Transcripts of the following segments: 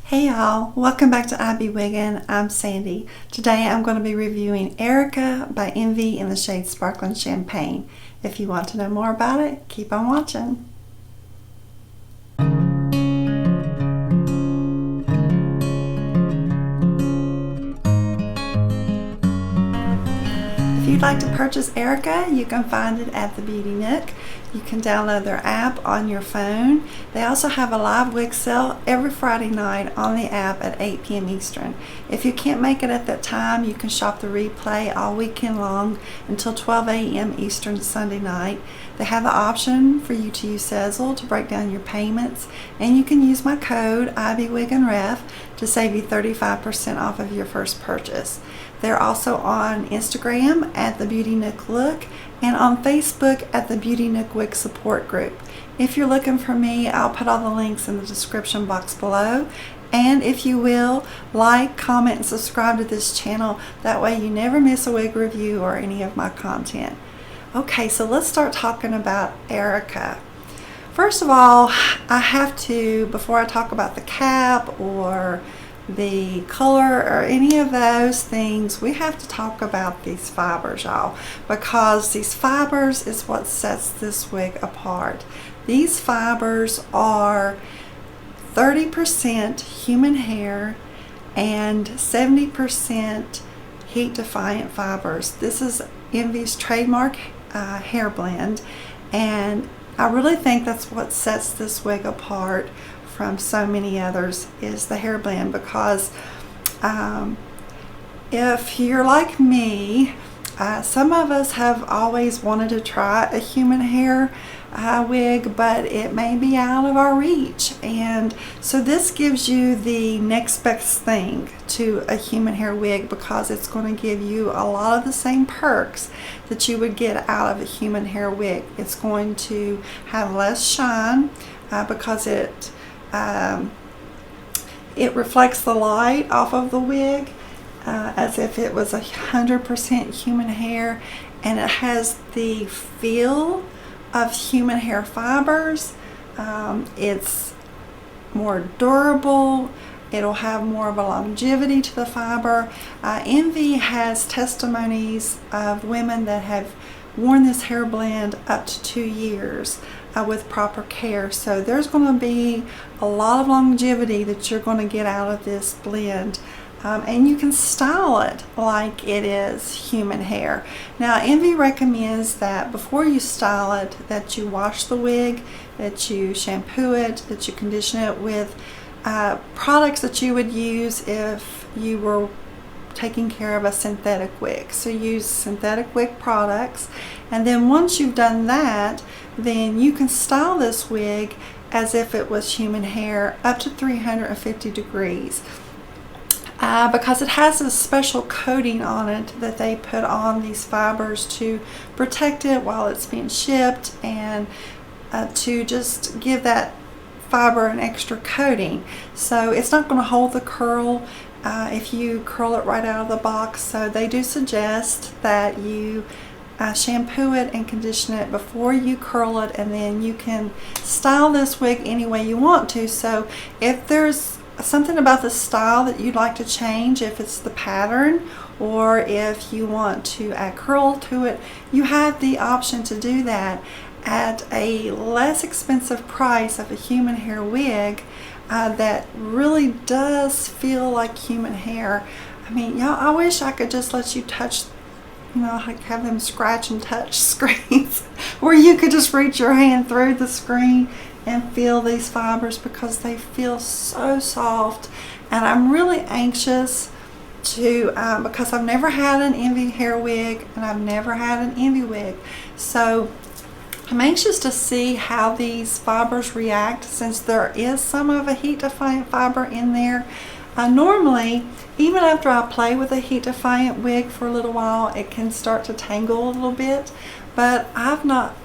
Hey y'all, welcome back to I Be Wiggin'. I'm Sandy. Today I'm going to be reviewing Erica by Envy in the shade Sparkling Champagne. If you want to know more about it, keep on watching. If you'd like to purchase Erica, you can find it at the Beauty Nook. You can download their app on your phone. They also have a live wig sale every Friday night on the app at 8 p.m. Eastern. If you can't make it at that time, you can shop the replay all weekend long until 12 a.m. Eastern Sunday night. They have the option for you to use Sezzle to break down your payments, and you can use my code IBWigginRef to save you 35% off of your first purchase. They're also on Instagram at the Beauty Nook Look and on Facebook at the Beauty Nook Wig Support Group. If you're looking for me, I'll put all the links in the description box below. And if you will, like, comment, and subscribe to this channel. That way you never miss a wig review or any of my content. Okay, so let's start talking about Erica. First of all, I have to, before I talk about the cap or the color or any of those things, we have to talk about these fibers, y'all, because these fibers is what sets this wig apart. These fibers are 30% human hair and 70% heat-defiant fibers. This is Envy's trademark hair blend, and I really think that's what sets this wig apart from so many others, is the hair blend, because if you're like me, some of us have always wanted to try a human hair wig, but it may be out of our reach, and so this gives you the next best thing to a human hair wig, because it's going to give you a lot of the same perks that you would get out of a human hair wig. It's going to have less shine because it reflects the light off of the wig as if it was 100% human hair, and it has the feel of human hair fibers. It's more durable. It'll have more of a longevity to the fiber. Envy has testimonies of women that have worn this hair blend up to 2 years with proper care. So there's going to be a lot of longevity that you're going to get out of this blend. And you can style it like it is human hair. Now, Envy recommends that before you style it, that you wash the wig, that you shampoo it, that you condition it with products that you would use if you were taking care of a synthetic wig. So use synthetic wig products, and then once you've done that, then you can style this wig as if it was human hair up to 350 degrees. Because it has a special coating on it that they put on these fibers to protect it while it's being shipped, and to just give that fiber an extra coating. So it's not going to hold the curl if you curl it right out of the box. So they do suggest that you shampoo it and condition it before you curl it, and then you can style this wig any way you want to. So if there's something about the style that you'd like to change, if it's the pattern or if you want to add curl to it, you have the option to do that at a less expensive price of a human hair wig that really does feel like human hair. I mean, y'all, I wish I could just let you touch, like have them scratch and touch screens where you could just reach your hand through the screen and feel these fibers, because they feel so soft. And I'm really anxious to because I've never had an Envy hair wig, and I've never had an Envy wig, so I'm anxious to see how these fibers react, since there is some of a heat-defiant fiber in there. Normally, even after I play with a heat-defiant wig for a little while, it can start to tangle a little bit, but I've not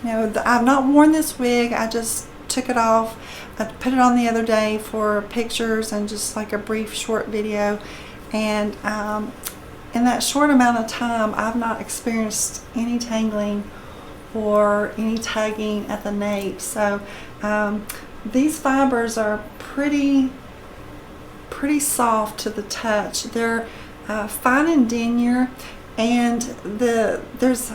worn this wig. I just took it off. I put it on the other day for pictures and just like a brief short video, and in that short amount of time, I've not experienced any tangling or any tugging at the nape. So these fibers are pretty pretty soft to the touch. They're fine and denier, and there's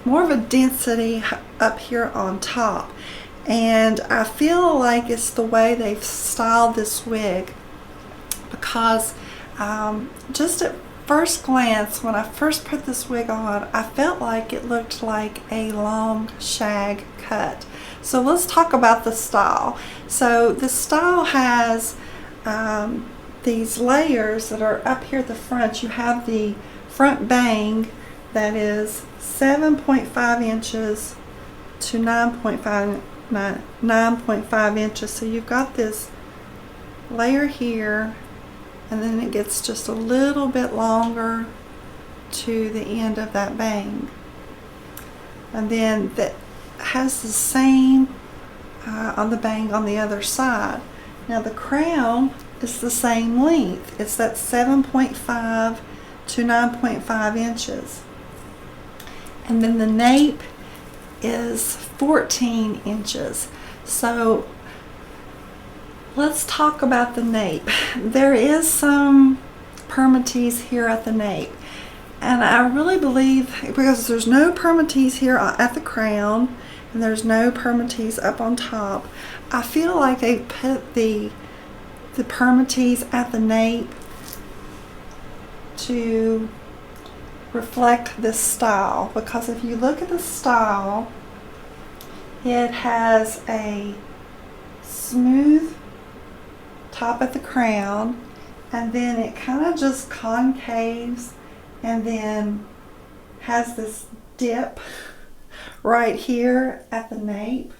more of a density up here on top. And I feel like it's the way they've styled this wig, because just at first glance, when I first put this wig on, I felt like it looked like a long shag cut. So let's talk about the style. So the style has these layers that are up here at the front. You have the front bang that is 7.5 inches to 9.5 inches. So you've got this layer here, and then it gets just a little bit longer to the end of that bang. And then that has the same on the bang on the other side. Now the crown is the same length. It's that 7.5 to 9.5 inches. And then the nape is 14 inches. So let's talk about the nape. There is some permatease here at the nape, and I really believe, because there's no permatease here at the crown and there's no permatease up on top, I feel like they put the permatease at the nape to reflect this style. Because if you look at the style, it has a smooth top at the crown, and then it kind of just concaves and then has this dip right here at the nape,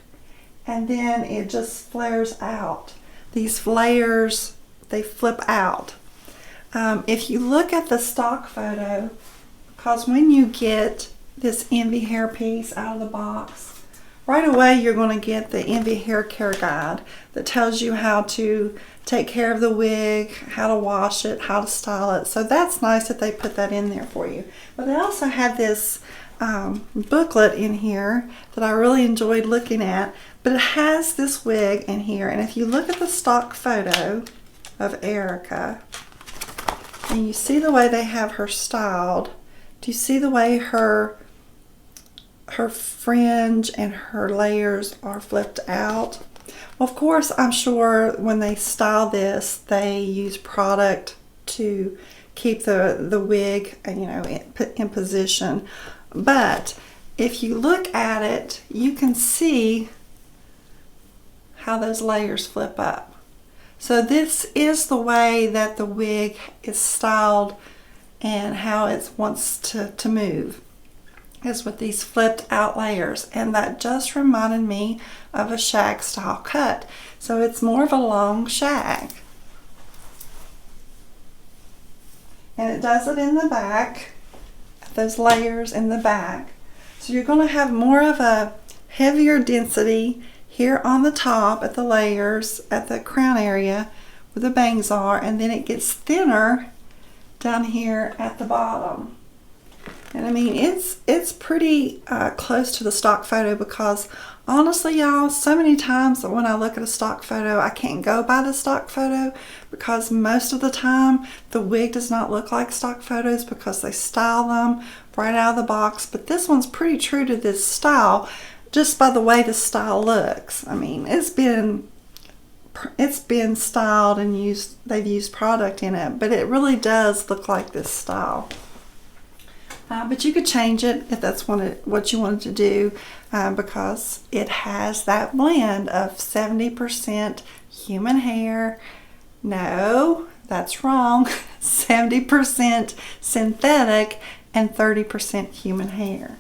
and then it just flares out. These layers, they flip out. If you look at the stock photo, because when you get this Envy hair piece out of the box, right away you're going to get the Envy hair care guide that tells you how to take care of the wig, how to wash it, how to style it. So that's nice that they put that in there for you. But they also had this booklet in here that I really enjoyed looking at, but it has this wig in here. And if you look at the stock photo of Erica, and you see the way they have her styled, do you see the way her fringe and her layers are flipped out? Well, of course, I'm sure when they style this, they use product to keep the wig, in position. But if you look at it, you can see how those layers flip up. So this is the way that the wig is styled and how it wants to move, is with these flipped out layers. And that just reminded me of a shag style cut. So it's more of a long shag. And it does it in the back, those layers in the back. So you're going to have more of a heavier density here on the top at the layers, at the crown area where the bangs are, and then it gets thinner down here at the bottom. And I mean, it's pretty close to the stock photo, because honestly, y'all, so many times when I look at a stock photo, I can't go by the stock photo, because most of the time the wig does not look like stock photos because they style them right out of the box. But this one's pretty true to this style just by the way the style looks. I mean, it's been styled and used, they've used product in it, but it really does look like this style. But you could change it if that's what you wanted to do, because it has that blend of 70% human hair. No, that's wrong. 70% synthetic and 30% human hair.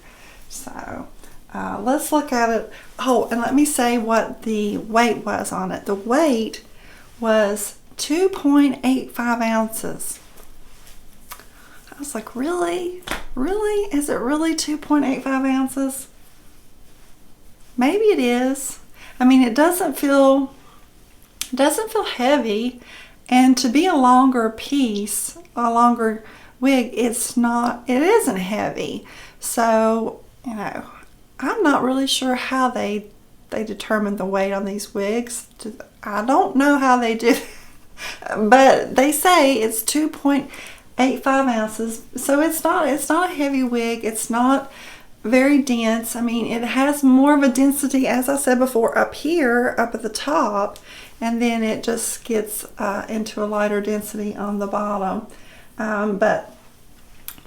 So let's look at it. Oh, and let me say what the weight was on it. The weight was 2.85 ounces. I was like, really? Really? Is it really 2.85 ounces? Maybe it is. I mean, it doesn't feel heavy, and to be a longer piece, a longer wig, it isn't heavy. So, I'm not really sure how they determine the weight on these wigs. I don't know how they do. But they say it's 2.85 ounces, so it's not a heavy wig. It's not very dense. I mean, it has more of a density, as I said before, up here, up at the top, and then it just gets into a lighter density on the bottom. But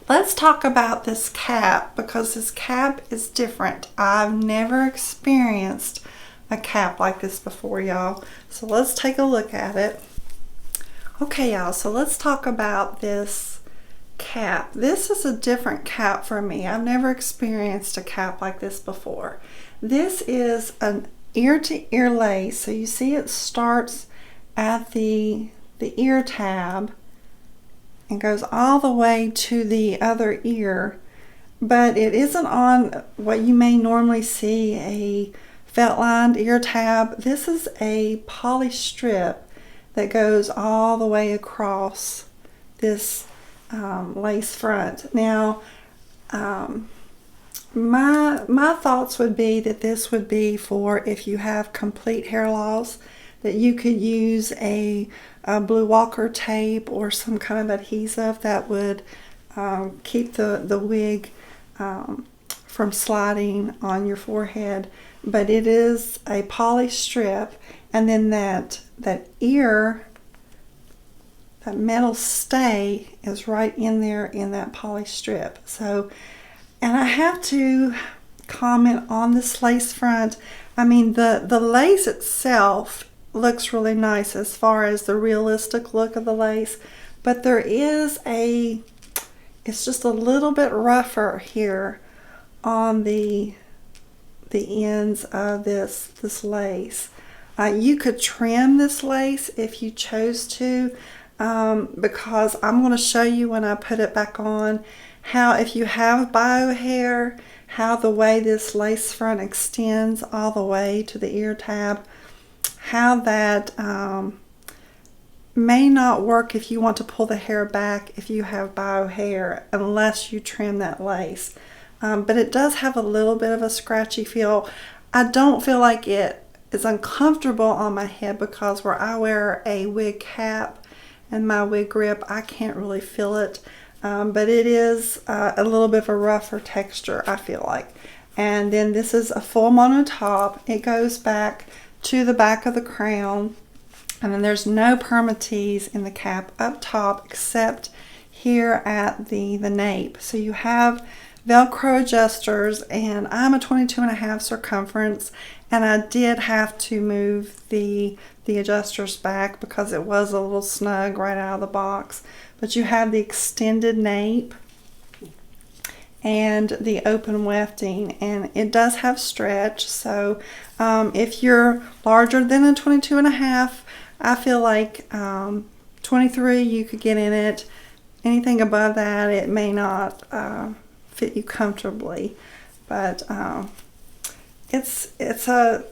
let's talk about this cap, because this cap is different. I've never experienced a cap like this before, y'all. So let's take a look at it. Okay, y'all, so let's talk about this cap. This is a different cap for me. I've never experienced a cap like this before. This is an ear-to-ear lace. So you see it starts at the ear tab and goes all the way to the other ear, but it isn't on what you may normally see, a felt-lined ear tab. This is a poly strip that goes all the way across this lace front. Now, my thoughts would be that this would be for if you have complete hair loss, that you could use a blue Walker tape or some kind of adhesive that would keep the wig from sliding on your forehead. But it is a poly strip, and then that ear, that metal stay is right in there in that poly strip. So, and I have to comment on this lace front. I mean, the lace itself looks really nice as far as the realistic look of the lace, but there is it's just a little bit rougher here on the ends of this lace. You could trim this lace if you chose to, because I'm going to show you when I put it back on how, if you have bio hair, how the way this lace front extends all the way to the ear tab, how that may not work if you want to pull the hair back if you have bio hair, unless you trim that lace. But it does have a little bit of a scratchy feel. I don't feel like it is uncomfortable on my head, because where I wear a wig cap and my wig grip, I can't really feel it. But it is a little bit of a rougher texture, I feel like. And then this is a full mono top. It goes back to the back of the crown, and then there's no permatease in the cap up top except here at the nape. So you have Velcro adjusters, and I'm a 22.5 circumference, and I did have to move the adjusters back because it was a little snug right out of the box. But you have the extended nape and the open wefting, and it does have stretch. So if you're larger than a 22.5, I feel like 23 you could get in it. Anything above that, it may not fit you comfortably, but it's a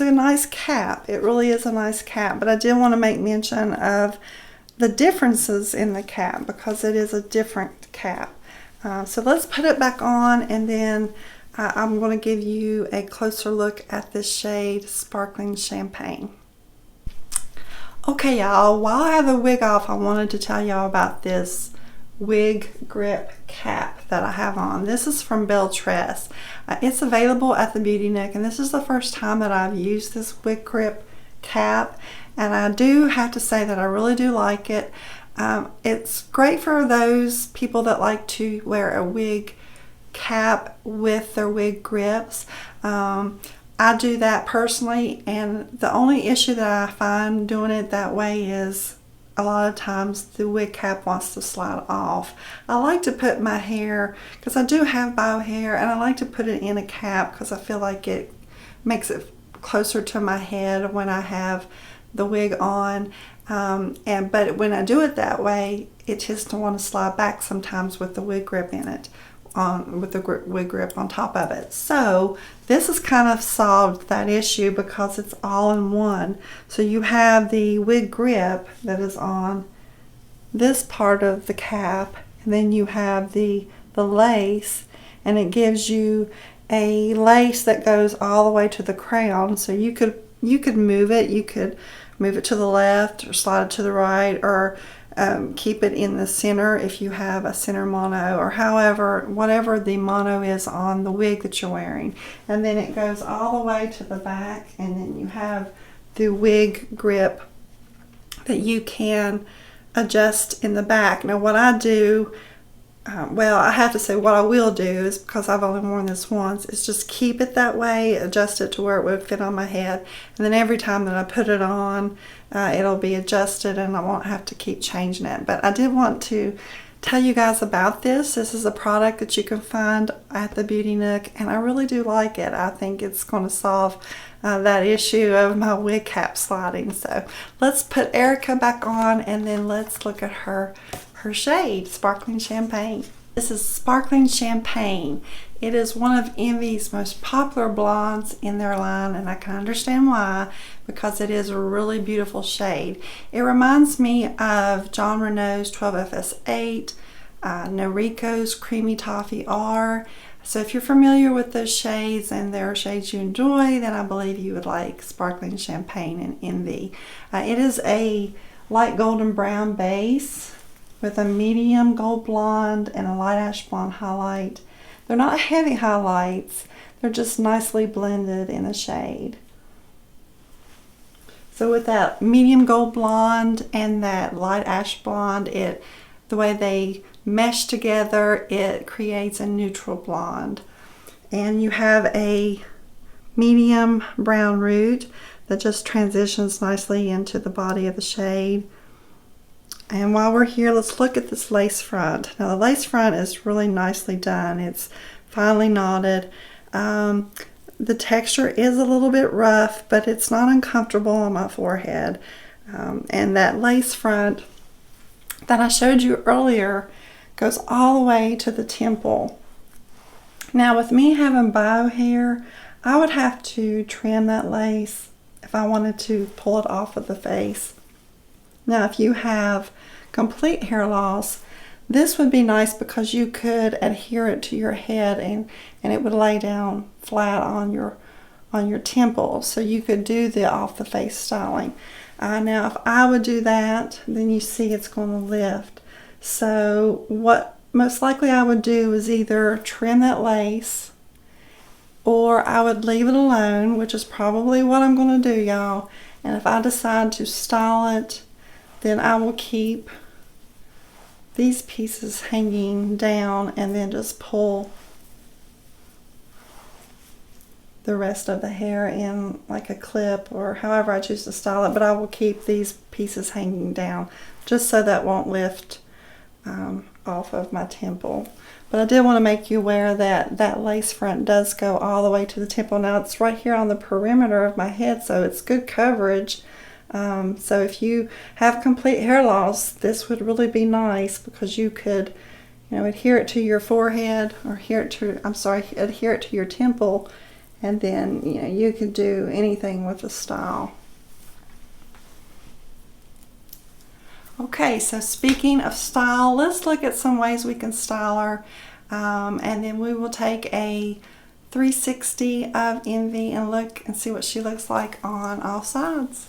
nice cap. It really is a nice cap. But I did want to make mention of the differences in the cap, because it is a different cap. So let's put it back on, and then I'm going to give you a closer look at this shade Sparkling Champagne. Okay, y'all, while I have the wig off, I wanted to tell y'all about this Wig Grip Cap that I have on. This is from Belle Tress. It's available at the Beauty Nook, and this is the first time that I've used this Wig Grip Cap, and I do have to say that I really do like it. It's great for those people that like to wear a wig cap with their wig grips. I do that personally, and the only issue that I find doing it that way is a lot of times the wig cap wants to slide off. I like to put my hair, because I do have bio hair, and I like to put it in a cap because I feel like it makes it closer to my head when I have the wig on. But when I do it that way, it tends to want to slide back sometimes with the wig grip in it, with the wig grip on top of it. So this has kind of solved that issue because it's all in one. So you have the wig grip that is on this part of the cap, and then you have the lace, and it gives you a lace that goes all the way to the crown. So you could move it, you could move it to the left or slide it to the right, or keep it in the center if you have a center mono, or whatever the mono is on the wig that you're wearing. And then it goes all the way to the back, and then you have the wig grip that you can adjust in the back. Now what I do, I have to say what I will do is, because I've only worn this once, is just keep it that way, adjust it to where it would fit on my head, and then every time that I put it on, it'll be adjusted and I won't have to keep changing it. But I did want to tell you guys about this. This is a product that you can find at the Beauty Nook, and I really do like it. I think it's going to solve that issue of my wig cap sliding. So let's put Erica back on, and then let's look at her shade, Sparkling Champagne. This is Sparkling Champagne. It is one of Envy's most popular blondes in their line, and I can understand why, because it is a really beautiful shade. It reminds me of John Renault's 12FS8, Noriko's Creamy Toffee R. So if you're familiar with those shades and they're shades you enjoy, then I believe you would like Sparkling Champagne and Envy. It is a light golden brown base with a medium gold blonde and a light ash blonde highlight. They're not heavy highlights, they're just nicely blended in a shade. So with that medium gold blonde and that light ash blonde, the way they mesh together, it creates a neutral blonde. And you have a medium brown root that just transitions nicely into the body of the shade. And while we're here, let's look at this lace front. Now the lace front is really nicely done. It's finely knotted. The texture is a little bit rough, but it's not uncomfortable on my forehead. And that lace front that I showed you earlier goes all the way to the temple. Now with me having bio hair, I would have to trim that lace if I wanted to pull it off of the face. Now if you have complete hair loss, this would be nice because you could adhere it to your head and it would lay down flat on your temple, so you could do the off the face styling. Now if I would do that, then you see it's going to lift. So what most likely I would do is either trim that lace, or I would leave it alone, which is probably what I'm going to do, y'all. And if I decide to style it, then I will keep these pieces hanging down and then just pull the rest of the hair in like a clip, or however I choose to style it. But I will keep these pieces hanging down just so that won't lift off of my temple. But I did want to make you aware that that lace front does go all the way to the temple. Now it's right here on the perimeter of my head, so it's good coverage. So if you have complete hair loss, this would really be nice, because you could, adhere it to your forehead, or adhere it to your temple, and then, you could do anything with the style. Okay, so speaking of style, let's look at some ways we can style her, and then we will take a 360 of Envy and look and see what she looks like on all sides.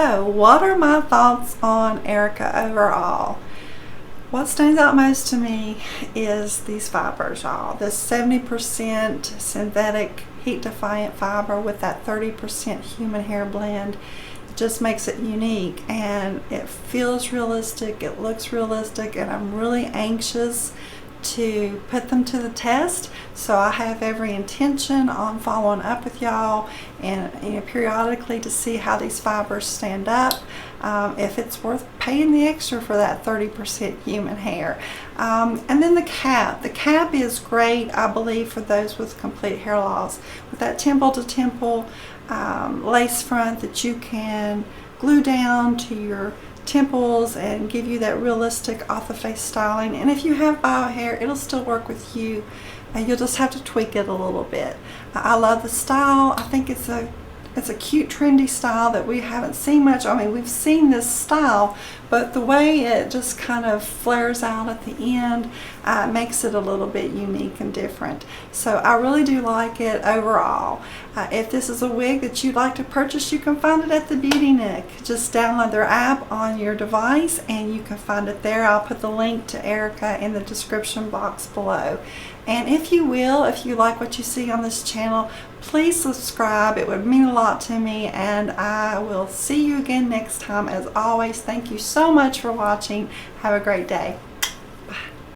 So what are my thoughts on Erica overall? What stands out most to me is these fibers, y'all. This 70% synthetic heat-defiant fiber with that 30% human hair blend. It just makes it unique, and it feels realistic, it looks realistic, and I'm really anxious to put them to the test. So I have every intention on following up with y'all and periodically to see how these fibers stand up, if it's worth paying the extra for that 30% human hair. And then the cap. The cap is great, I believe, for those with complete hair loss. With that temple to temple lace front that you can glue down to your temples and give you that realistic off the face styling. And if you have bio hair, it'll still work with you. You'll just have to tweak it a little bit. I love the style. I think it's a cute, trendy style that we haven't seen much. I mean, we've seen this style, but the way it just kind of flares out at the end makes it a little bit unique and different. So I really do like it overall. If this is a wig that you'd like to purchase, you can find it at the Beauty Nook. Just download their app on your device and you can find it there. I'll put the link to Erica in the description box below. And if you like what you see on this channel, please subscribe. It would mean a lot to me, and I will see you again next time. As always, thank you so much for watching. Have a great day.